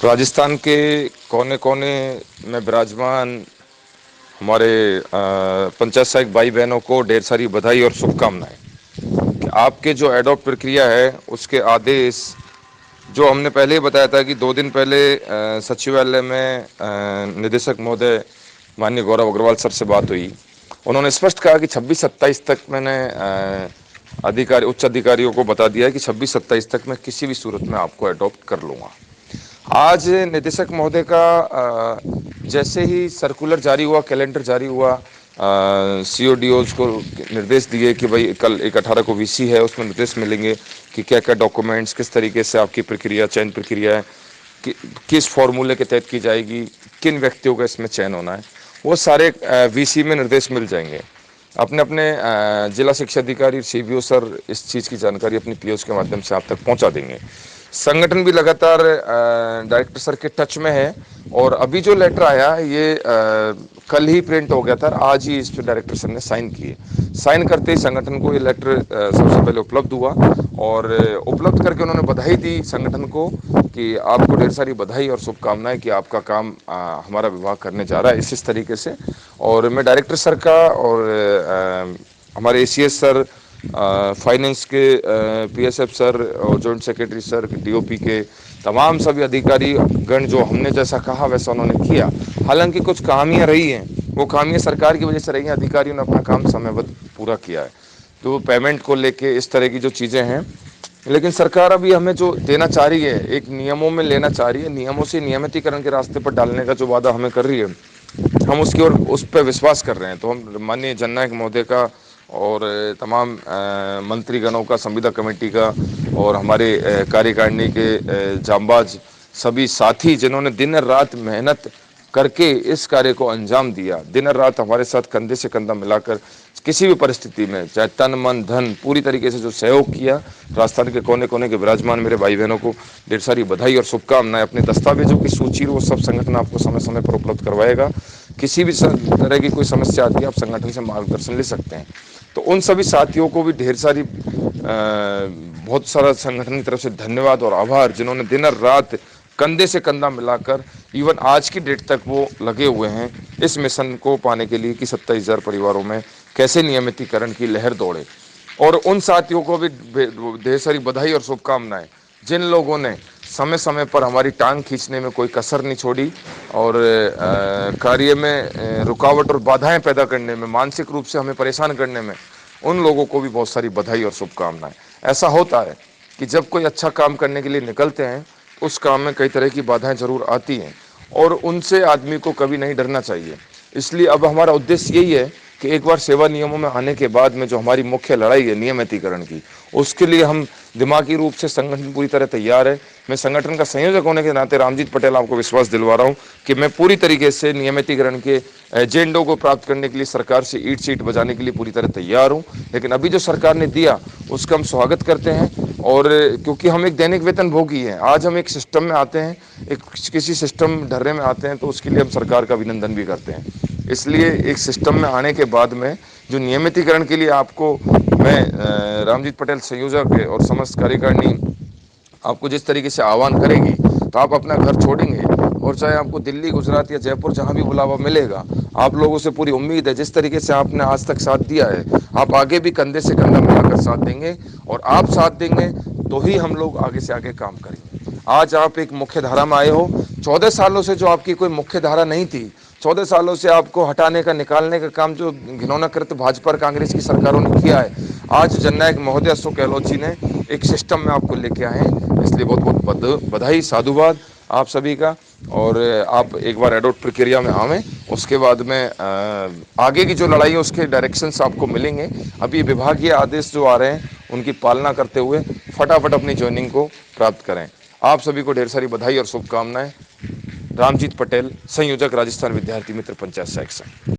राजस्थान के कोने कोने में विराजमान हमारे पंचायत सहायक भाई बहनों को ढेर सारी बधाई और शुभकामनाएं कि आपके जो एडॉप्ट प्रक्रिया है उसके आदेश जो हमने पहले ही बताया था कि 2 दिन पहले सचिवालय में निदेशक महोदय माननीय गौरव अग्रवाल सर से बात हुई। उन्होंने स्पष्ट कहा कि 26-27 तक मैंने अधिकारी उच्च अधिकारियों को बता दिया है कि 26-27 तक मैं किसी भी सूरत में आपको अडॉप्ट कर लूँगा। आज निदेशक महोदय का जैसे ही सर्कुलर जारी हुआ, कैलेंडर जारी हुआ, सीओडीओज को निर्देश दिए कि भाई कल 1/18 को वीसी है, उसमें निर्देश मिलेंगे कि क्या क्या डॉक्यूमेंट्स, किस तरीके से आपकी प्रक्रिया, चयन प्रक्रिया है, किस फॉर्मूले के तहत की जाएगी, किन व्यक्तियों का इसमें चयन होना है, वो सारे वीसी में निर्देश मिल जाएंगे। अपने अपने जिला शिक्षा अधिकारी, सीबीओ सर इस चीज़ की जानकारी अपनी पीओस के माध्यम से आप तक पहुंचा देंगे। संगठन भी लगातार डायरेक्टर सर के टच में है और अभी जो लेटर आया ये कल ही प्रिंट हो गया था, आज ही इस पर डायरेक्टर सर ने साइन किए। साइन करते ही संगठन को ये लेटर सबसे पहले उपलब्ध हुआ और उपलब्ध करके उन्होंने बधाई दी संगठन को कि आपको ढेर सारी बधाई और शुभकामनाएं कि आपका काम हमारा विभाग करने जा रहा है इस तरीके से। और मैं डायरेक्टर सर का और हमारे एसीएस सर, फाइनेंस के पीएसएफ सर और जॉइंट सेक्रेटरी सर, डीओपी के तमाम सभी अधिकारी गण जो हमने जैसा कहा वैसा उन्होंने किया। हालांकि कुछ खामियां रही हैं, वो खामियां सरकार की वजह से रही हैं, अधिकारियों ने अपना काम समयबद्ध पूरा किया है। तो पेमेंट को लेके इस तरह की जो चीज़ें हैं, लेकिन सरकार अभी हमें जो देना चाह रही है, एक नियमों में लेना चाह रही है, नियमों से नियमितीकरण के रास्ते पर डालने का जो वादा हमें कर रही है, हम उसकी ओर उस पर विश्वास कर रहे हैं। तो हम माननीय जननायक महोदय का और तमाम मंत्रीगणों का, संविदा कमेटी का और हमारे कार्यकारिणी के जांबाज सभी साथी जिन्होंने दिन रात मेहनत करके इस कार्य को अंजाम दिया, दिन रात हमारे साथ कंधे से कंधा मिलाकर किसी भी परिस्थिति में चाहे तन मन धन पूरी तरीके से जो सहयोग किया, राजस्थान के कोने कोने के विराजमान मेरे भाई बहनों को ढेर सारी बधाई और शुभकामनाएं। अपने दस्तावेजों की सूची वो सब संगठन आपको समय समय पर उपलब्ध करवाएगा। किसी भी तरह की कोई समस्या आती है आप संगठन से मार्गदर्शन ले सकते हैं। तो उन सभी साथियों को भी ढेर सारी बहुत सारा संगठन की तरफ से धन्यवाद और आभार, जिन्होंने दिन रात कंधे से कंधा मिलाकर इवन आज की डेट तक वो लगे हुए हैं इस मिशन को पाने के लिए कि 27,000 परिवारों में कैसे नियमितीकरण की लहर दौड़े। और उन साथियों को भी ढेर सारी बधाई और शुभकामनाएं जिन लोगों ने समय समय पर हमारी टांग खींचने में कोई कसर नहीं छोड़ी और कार्य में रुकावट और बाधाएं पैदा करने में, मानसिक रूप से हमें परेशान करने में, उन लोगों को भी बहुत सारी बधाई और शुभकामनाएं। ऐसा होता है कि जब कोई अच्छा काम करने के लिए निकलते हैं उस काम में कई तरह की बाधाएं जरूर आती हैं और उनसे आदमी को कभी नहीं डरना चाहिए। इसलिए अब हमारा उद्देश्य यही है कि एक बार सेवा नियमों में आने के बाद में जो हमारी मुख्य लड़ाई है नियमितीकरण की, उसके लिए हम दिमागी रूप से संगठन पूरी तरह तैयार है। मैं संगठन का संयोजक होने के नाते रामजीत पटेल आपको विश्वास दिलवा रहा हूं कि मैं पूरी तरीके से नियमितीकरण के एजेंडों को प्राप्त करने के लिए सरकार से ईंट सीट बजाने के लिए पूरी तरह तैयार हूं। लेकिन अभी जो सरकार ने दिया उसका हम स्वागत करते हैं और क्योंकि हम एक दैनिक वेतन भोगी हैं, आज हम एक सिस्टम में आते हैं, एक किसी सिस्टम ढर्रे में आते हैं, तो उसके लिए हम सरकार का अभिनंदन भी करते हैं। इसलिए एक सिस्टम में आने के बाद में जो नियमितीकरण के लिए आपको मैं रामजीत पटेल संयोजक और समस्त कार्यकारिणी आपको जिस तरीके से आह्वान करेगी, तो आप अपना घर छोड़ेंगे और चाहे आपको दिल्ली, गुजरात या जयपुर जहां भी बुलावा मिलेगा, आप लोगों से पूरी उम्मीद है जिस तरीके से आपने आज तक साथ दिया है, आप आगे भी कंधे से कंधा मिलाकर साथ देंगे और आप साथ देंगे तो ही हम लोग आगे से आगे काम करेंगे। आज आप एक मुख्य धारा में आए हो, 14 सालों से जो आपकी कोई मुख्य धारा नहीं थी, 14 सालों से आपको हटाने का, निकालने का काम जो घिनौना कृत्य भाजपा और कांग्रेस की सरकारों ने किया है, आज जननायक महोदय अशोक गहलोत जी ने एक सिस्टम में आपको लेके आए हैं। इसलिए बहुत बहुत बधाई, साधुवाद आप सभी का। और आप एक बार एडॉप्ट प्रक्रिया में आवें, उसके बाद में आगे की जो लड़ाई है उसके डायरेक्शंस आपको मिलेंगे। अभी विभागीय आदेश जो आ रहे हैं उनकी पालना करते हुए फटाफट अपनी ज्वाइनिंग को प्राप्त करें। आप सभी को ढेर सारी बधाई और शुभकामनाएं। रामजीत पटेल, संयोजक, राजस्थान विद्यार्थी मित्र पंचायत सहायक संघ।